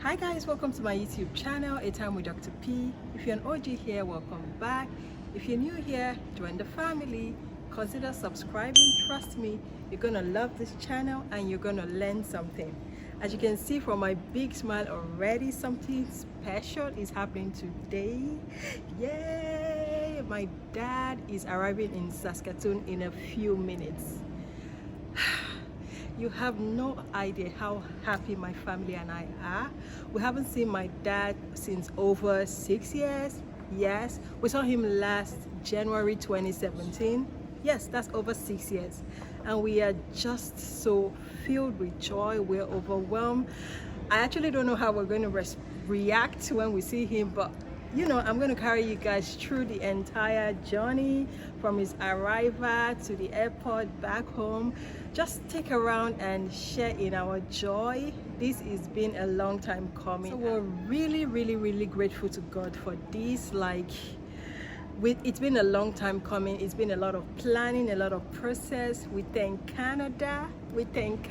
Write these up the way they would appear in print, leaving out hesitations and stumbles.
Hi guys, welcome to my YouTube channel, A Time with Dr. P. If you're an OG here, welcome back. If you're new here, join the family. Consider subscribing. Trust me, you're gonna love this channel and you're gonna learn something. As you can see from my big smile already, something special is happening today. Yay! My dad is arriving in Saskatoon in a few minutes. You have no idea how happy my family and I are. We haven't seen my dad since over 6 years. Yes, we saw him last January 2017. Yes, that's over 6 years. And we are just so filled with joy. We're overwhelmed. I actually don't know how we're going to react when we see him, but you know, I'm going to carry you guys through the entire journey from his arrival to the airport back home. Just stick around and share in our joy. This has been a long time coming. So we're really grateful to God for this. It's been a long time coming. It's been a lot of planning, a lot of process. We thank Canada. We thank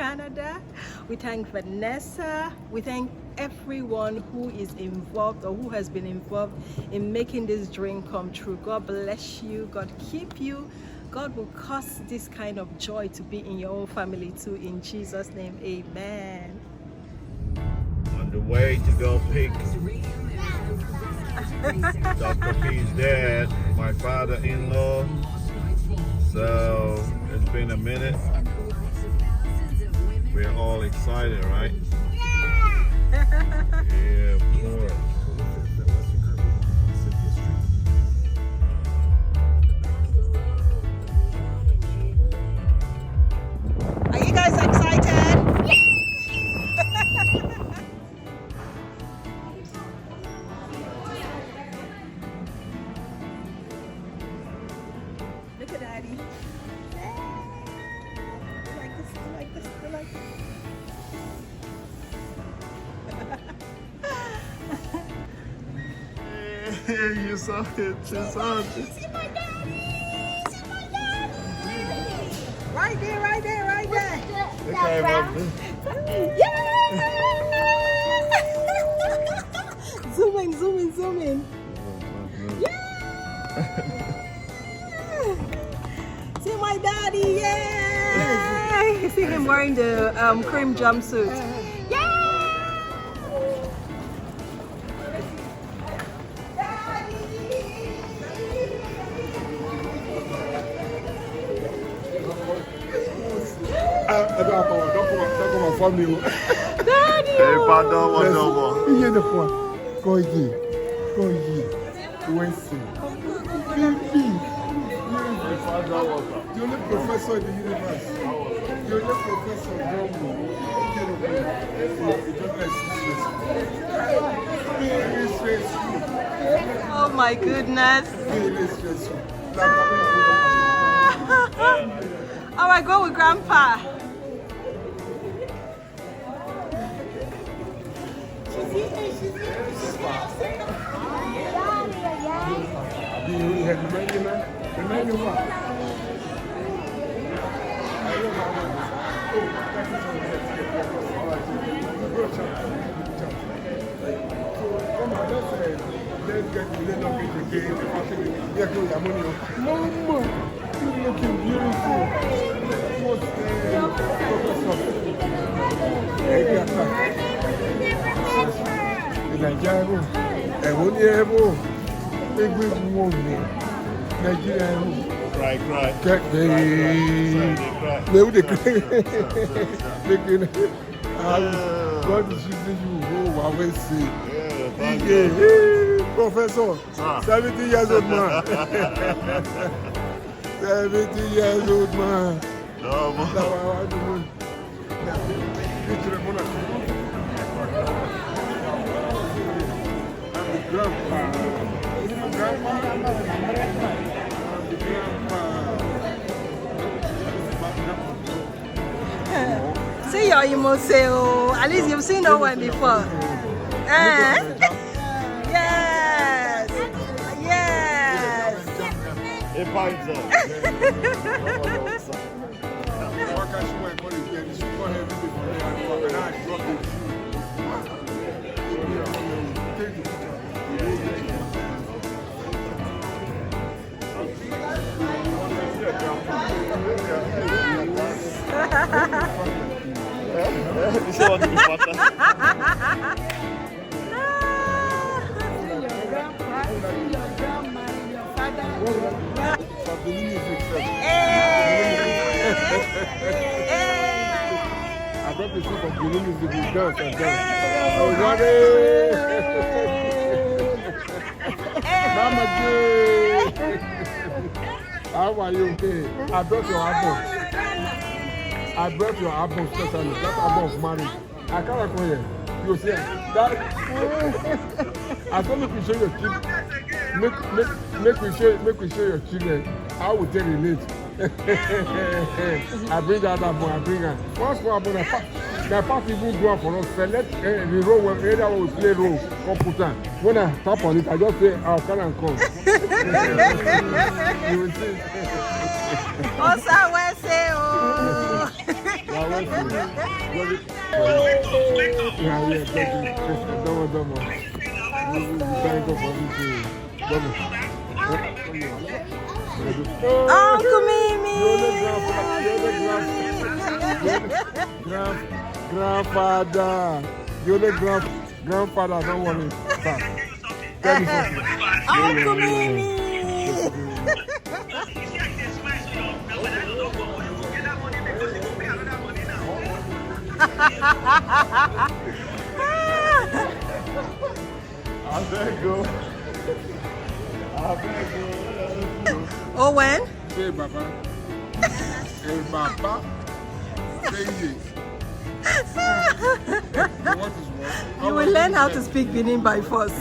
Vanessa. We thank everyone who is involved or who has been involved in making this dream come true. God bless you. God keep you. God will cause this kind of joy to be in your own family too. In Jesus' name, amen. On the way to go pick Dr. P's dad, my father-in-law. So it's been a minute. We're all excited, right? Yeah, of course. Are you guys excited? Look at Daddy. Like this. You saw it. See my daddy. Right there. Yeah! Zoom in. Yeah! See my daddy, yay! See him wearing the cream jumpsuit. Yeah! Daddy! Hey, pardon, whatever. Il y a des fois, quand il dit, où est-ce? You're the professor in the universe. You're the professor of Oh my goodness. Alright, go with Grandpa. Looking beautiful. Cry. God is using you. Oh, I will see. Yeah, thank you. Professor, 70 years old man. 70 years old man. No, man. See your emotion. At least you've seen no one before. Yes. It binds up. I brought the soup of Benin music with dance and dance. Mama J. How are you? I brought your album. I brought your album specially. That album of marriage. I can't come here. You see that? I thought make we show your children. Make we show your children how would they relate. I bring that album. I bring her. Once we album, the past people go up for us. Select the role where area we play role. Computer. When I tap on it, I just say, "I'll come and come." You will see. Osa wese o. Uncle Mimi. Grandfather. You're the grandfather. Don't worry. Tell me something. Uncle Mimi. I better go. Oh, when? Say, Baba. Hey, Baba. Say it. What is what? You will learn how to speak Benin by force.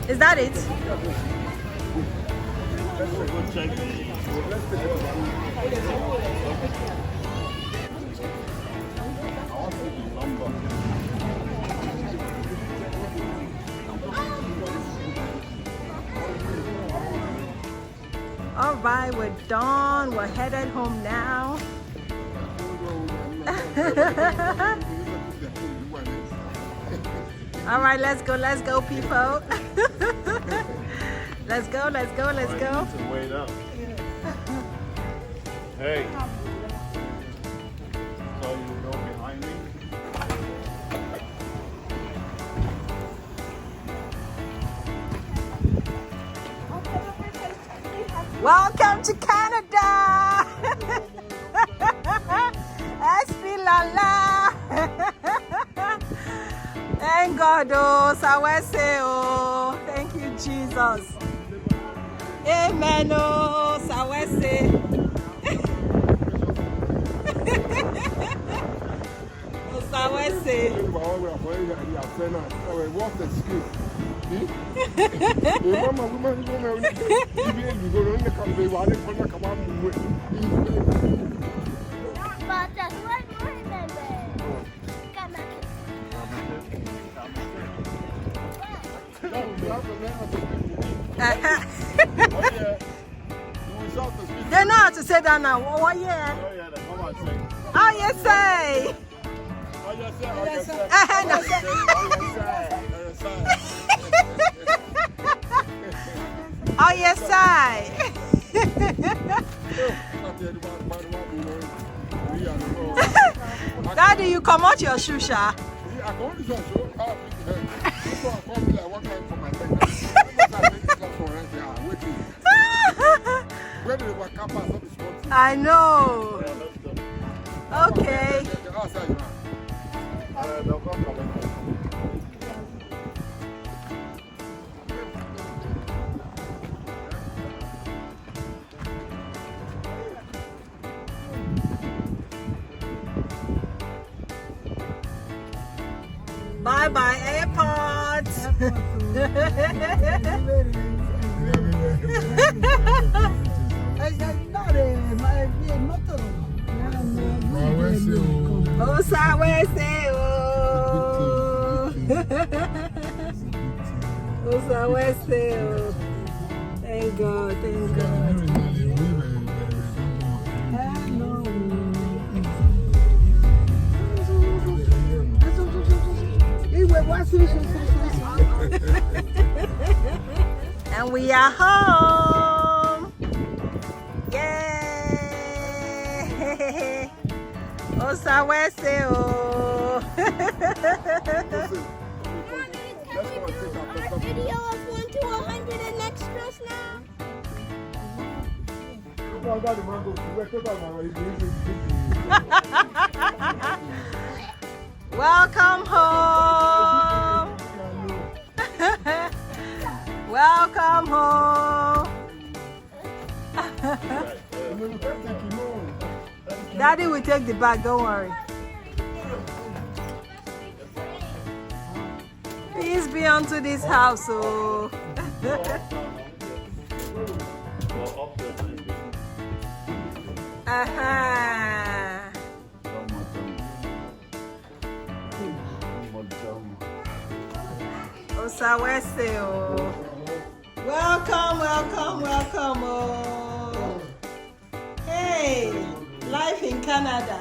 Is that it? All right, we're done. We're headed home now. All right, let's go, people. Let's go. Wait up. Hey. So you know behind me? Welcome to Canada. Espilala. Thank God, oh, Sawese, oh, thank you, Jesus. Amen, oh, Sawese. Oh, Sawese. What excuse? Mama, woman, They know how to say that now. Oh, yeah. Oh, yes, say. Oh, yes, I. Daddy, you come out your shoe, Sha. I know. Okay. Bye bye, airport. Oh, Sawese, oh. Oh, Sawese, oh. Thank God, thank God. And we are home. Yay! Osawese o. Can we do our video of 1 to 100 and extras now? Welcome home. Welcome home. Daddy will take the bag, don't worry. Peace be unto this house. Oh. Osawese o. Welcome, welcome, welcome. Oh. Hey, life in Canada.